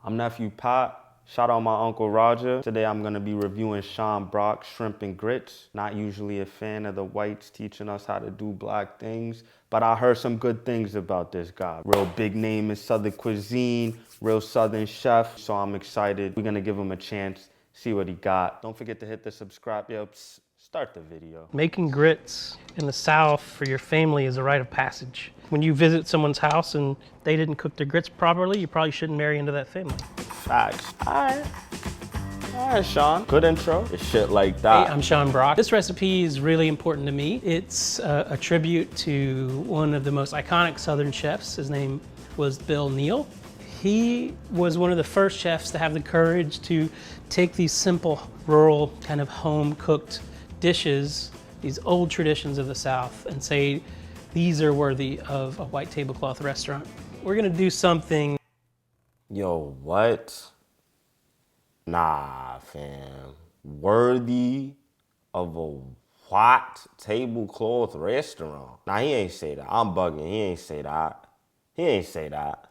I'm Nephew Pat. Shout out my Uncle Rodger. Today I'm gonna be reviewing Sean Brock's shrimp and grits. Not usually a fan of the whites teaching us how to do black things, but I heard some good things about this guy. Real big name in Southern cuisine, real Southern chef, so I'm excited. We're gonna give him a chance, see what he got. Don't forget to hit the subscribe. Start the video. Making grits in the South for your family is a rite of passage. When you visit someone's house and they didn't cook their grits properly, you probably shouldn't marry into that family. Facts. All right, Sean. Good intro. It's shit like that. Hey, I'm Sean Brock. This recipe is really important to me. It's a tribute to one of the most iconic Southern chefs. His name was Neal. He was one of the first chefs to have the courage to take these simple, rural, kind of home-cooked dishes, these old traditions of the South, and say, these are worthy of a white tablecloth restaurant. We're gonna do something. Yo, what? Nah, fam. Worthy of a white tablecloth restaurant? Nah, he ain't say that. I'm bugging. He ain't say that. He ain't say that.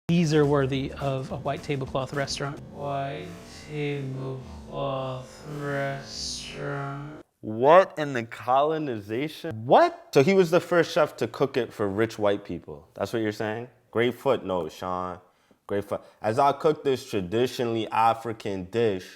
These are worthy of a white tablecloth restaurant. White tablecloth restaurant. What in the colonization? What? So he was the first chef to cook it for rich white people. That's what you're saying? Great footnote, Sean. Great foot. As I cook this traditionally African dish,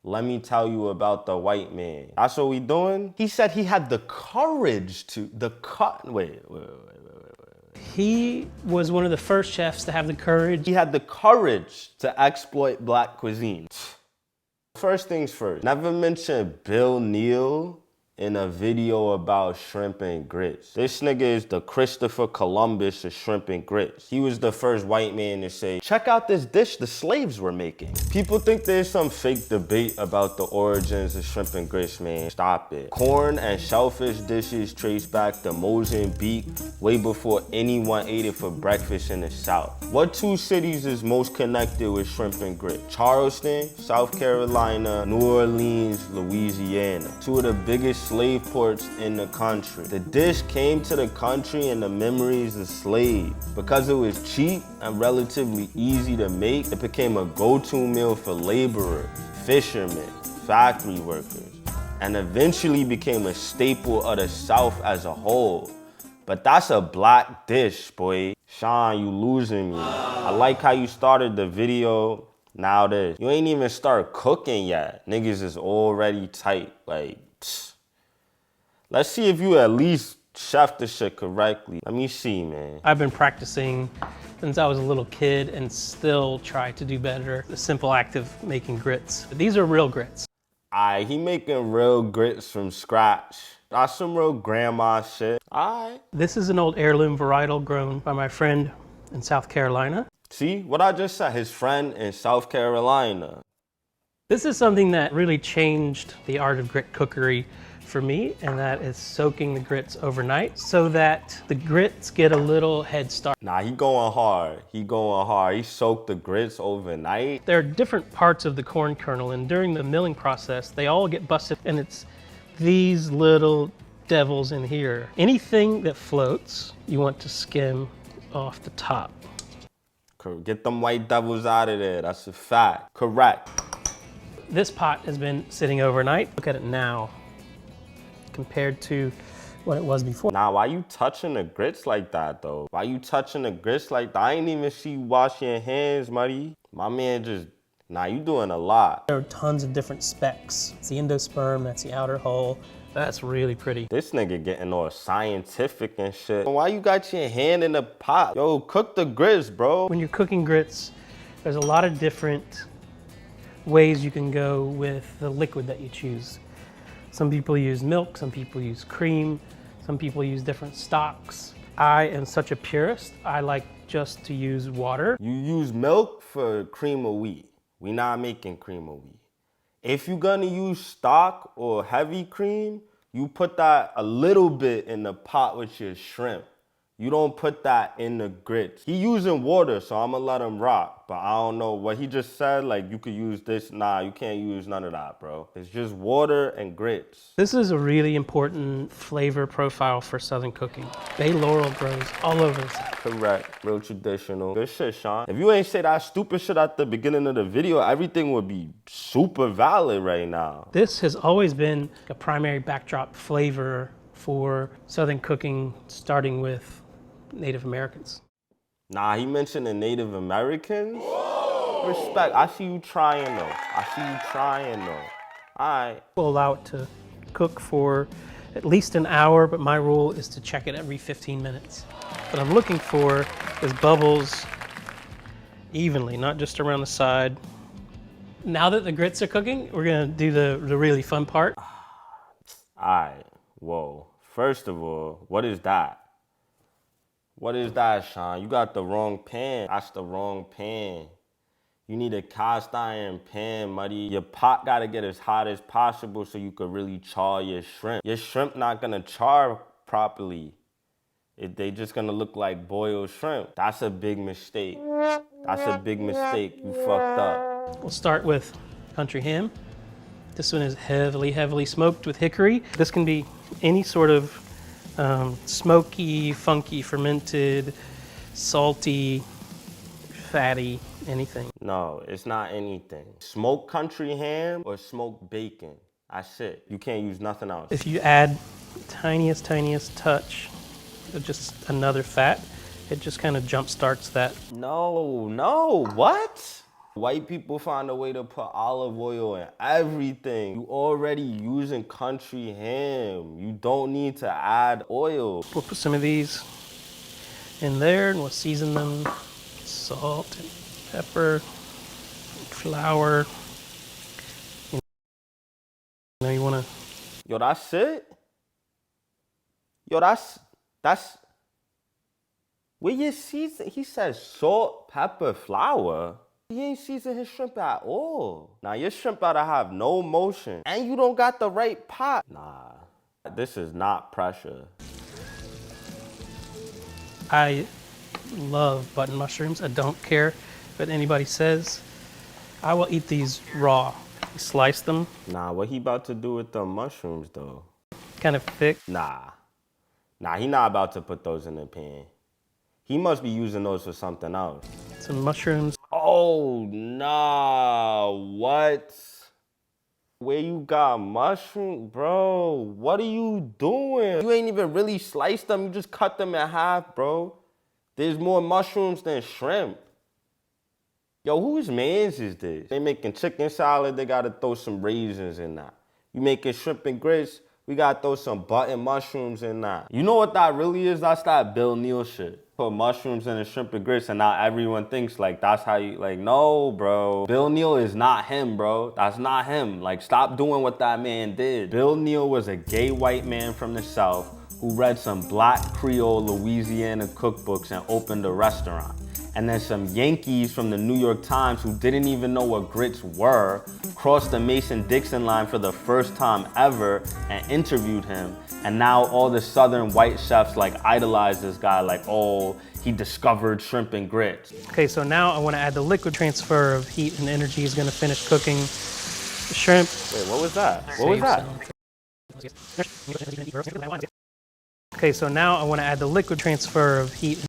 let me tell you about the white man. That's what we doing? He said he had the courage to, wait. He was one of the first chefs to have the courage. He had the courage to exploit black cuisine. First things first, never mention Neal in a video about shrimp and grits. This nigga is the Christopher Columbus of shrimp and grits. He was the first white man to say, check out this dish the slaves were making. People think there's some fake debate about the origins of shrimp and grits, man. Stop it. Corn and shellfish dishes trace back to Mozambique way before anyone ate it for breakfast in the South. What two cities is most connected with shrimp and grits? Charleston, South Carolina, New Orleans, Louisiana. Two of the biggest slave ports in the country. The dish came to the country in the memories of slaves. Because it was cheap and relatively easy to make, it became a go-to meal for laborers, fishermen, factory workers, and eventually became a staple of the South as a whole. But that's a black dish, boy. Sean, you losing me. I like how you started the video. Now this. You ain't even start cooking yet. Niggas is already tight, like, psst. Let's see if you at least chef the shit correctly. Let me see, man. I've been practicing since I was a little kid and still try to do better. The simple act of making grits. These are real grits. Aight, he making real grits from scratch. That's some real grandma shit. Aight. This is an old heirloom varietal grown by my friend in South Carolina. See what I just said? His friend in South Carolina. This is something that really changed the art of grit cookery for me, and that is soaking the grits overnight so that the grits get a little head start. Nah, he going hard. He going hard. He soaked the grits overnight. There are different parts of the corn kernel, and during the milling process, they all get busted, and it's these little devils in here. Anything that floats, you want to skim off the top. Get them white devils out of there. That's a fact. Correct. This pot has been sitting overnight. Look at it now compared to what it was before. Nah, why you touching the grits like that, though? Why you touching the grits like that? I ain't even see you wash your hands, buddy. My man just, nah, you doing a lot. There are tons of different specks. It's the endosperm, that's the outer hull. That's really pretty. This nigga getting all scientific and shit. Why you got your hand in the pot? Yo, cook the grits, bro. When you're cooking grits, there's a lot of different ways you can go with the liquid that you choose. Some people use milk, some people use cream, some people use different stocks. I am such a purist, I like just to use water. You use milk for cream of wheat. We not making cream of wheat. If you're gonna use stock or heavy cream, you put that a little bit in the pot with your shrimp. You don't put that in the grits. He using water, so I'm gonna let him rock. But I don't know what he just said, like you could use this. Nah, you can't use none of that, bro. It's just water and grits. This is a really important flavor profile for Southern cooking. Bay laurel grows all over the South. Correct, real traditional. Good shit, Sean. If you ain't say that stupid shit at the beginning of the video, everything would be super valid right now. This has always been a primary backdrop flavor for Southern cooking, starting with Native Americans. Nah, he mentioned the Native Americans. Respect. I see you trying though. All right. We'll allow it to cook for at least an hour, but my rule is to check it every 15 minutes. What I'm looking for is bubbles evenly, not just around the side. Now that the grits are cooking, we're gonna do the really fun part. All right. Whoa. First of all, what is that? What is that, Sean? You got the wrong pan. That's the wrong pan. You need a cast iron pan, muddy. Your pot gotta get as hot as possible so you could really char your shrimp. Your shrimp not gonna char properly. They just gonna look like boiled shrimp. That's a big mistake. That's a big mistake. You fucked up. We'll start with country ham. This one is heavily smoked with hickory. This can be any sort of smoky, funky, fermented, salty, fatty, anything. No, it's not anything. Smoked country ham or smoked bacon. That's it. You can't use nothing else. If you add tiniest touch of just another fat, it just kind of jump starts that. No, what? White people find a way to put olive oil in everything. You already using country ham. You don't need to add oil. We'll put some of these in there and we'll season them. Salt and pepper, flour. You know, you wanna. Yo, that's it? Yo, that's. Where you season? He says salt, pepper, flour. He ain't season his shrimp at all. Now your shrimp gotta have no motion. And you don't got the right pot. Nah, this is not pressure. I love button mushrooms. I don't care what anybody says. I will eat these raw. Slice them. Nah, what he about to do with the mushrooms though? Kind of thick. Nah, he not about to put those in the pan. He must be using those for something else. Some mushrooms. Oh, nah, what? Where you got mushroom? Bro, what are you doing? You ain't even really sliced them, you just cut them in half, bro. There's more mushrooms than shrimp. Yo, whose man's is this? They making chicken salad, they gotta throw some raisins in that. You making shrimp and grits, we gotta throw some button mushrooms in that. You know what that really is? That's that Bill Neal shit. Put mushrooms in the shrimp and grits and now everyone thinks like that's how you, like, no, bro. Bill Neal is not him, bro. That's not him. Like, stop doing what that man did. Bill Neal was a gay white man from the South who read some black Creole Louisiana cookbooks and opened a restaurant. And then some Yankees from the New York Times who didn't even know what grits were crossed the Mason-Dixon line for the first time ever and interviewed him. And now all the Southern white chefs like idolize this guy like, oh, he discovered shrimp and grits. Okay, so now I want to add the liquid transfer of heat and energy is going to finish cooking the shrimp. Wait, what was that? What was that? Okay, so now I want to add the liquid transfer of heat.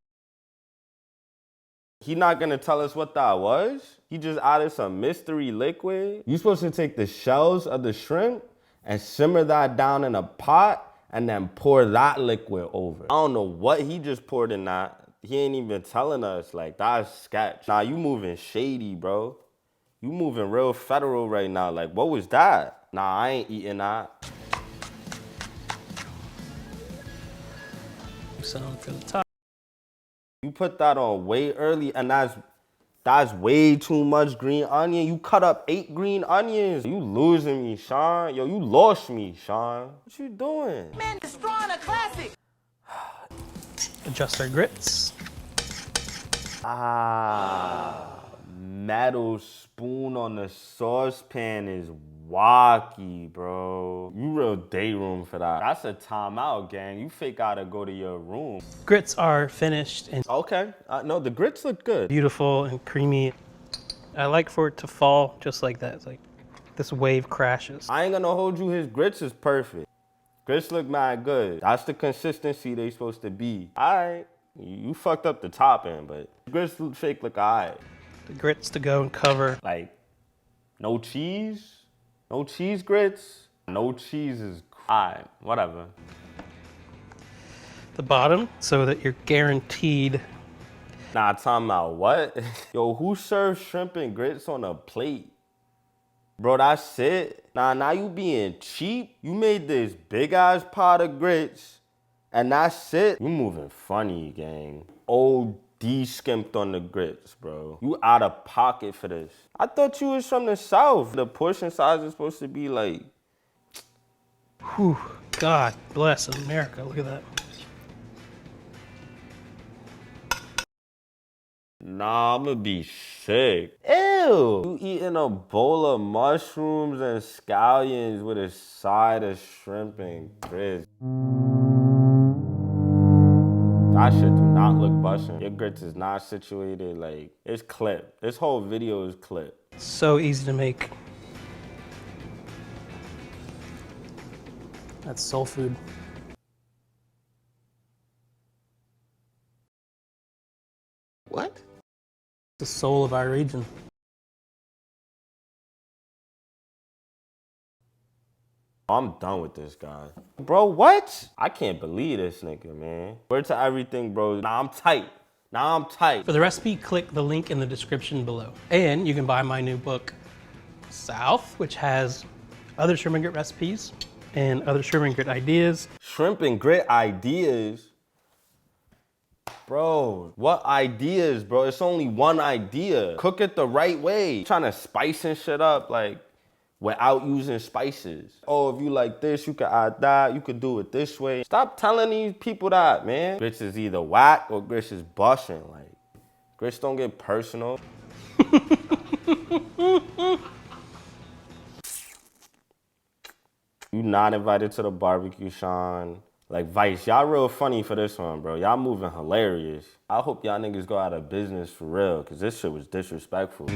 He not gonna tell us what that was? He just added some mystery liquid? You supposed to take the shells of the shrimp and simmer that down in a pot and then pour that liquid over. I don't know what he just poured in that. He ain't even telling us, like, that's sketch. Nah, you moving shady, bro. You moving real federal right now. Like, what was that? Nah, I ain't eating that. Some for the top. You put that on way early and that's way too much green onion. You cut up 8 green onions. You losing me, Sean. Yo, you lost me, Sean. What you doing? Man, destroying a classic. Adjust our grits. Metal spoon on the saucepan is wacky, bro. You real day room for that. That's a timeout, gang. You fake gotta go to your room. Grits are finished and Okay, no, the grits look good. beautiful and creamy. I like for it to fall just like that. It's like this wave crashes. I ain't gonna hold you, his grits is perfect. Grits look mad good. That's the consistency they supposed to be. All right, you fucked up the top end, but grits fake look all right. The grits to go and cover. Like, no cheese? No cheese grits? No cheese is all right, whatever. The bottom so that you're guaranteed. Nah, talking about what? Yo, who serves shrimp and grits on a plate? Bro, that's it. Now you being cheap. You made this big ass pot of grits and that's it. You moving funny, gang. OD skimped on the grits, bro. You out of pocket for this. I thought you was from the South. The portion size is supposed to be like... Whew, God bless America. Look at that. Nah, I'm gonna be sick. Ew! You eating a bowl of mushrooms and scallions with a side of shrimp and grits. That shit do not look bussin'. Your grits is not situated, like, it's clipped. This whole video is clipped. So easy to make. That's soul food. What? The soul of our region. I'm done with this guy. Bro, what? I can't believe this nigga, man. Word to everything, bro. Nah, I'm tight. For the recipe, click the link in the description below. And you can buy my new book, South, which has other shrimp and grit recipes and other shrimp and grit ideas. Shrimp and grit ideas? Bro, what ideas, bro? It's only one idea. Cook it the right way. Trying to spice and shit up, like, without using spices. Oh, if you like this, you can add that. You could do it this way. Stop telling these people that, man. Grits is either whack or grits is bussin'. Like, grits don't get personal. You not invited to the barbecue, Sean. Like, Vice, y'all real funny for this one, bro. Y'all moving hilarious. I hope y'all niggas go out of business for real, because this shit was disrespectful.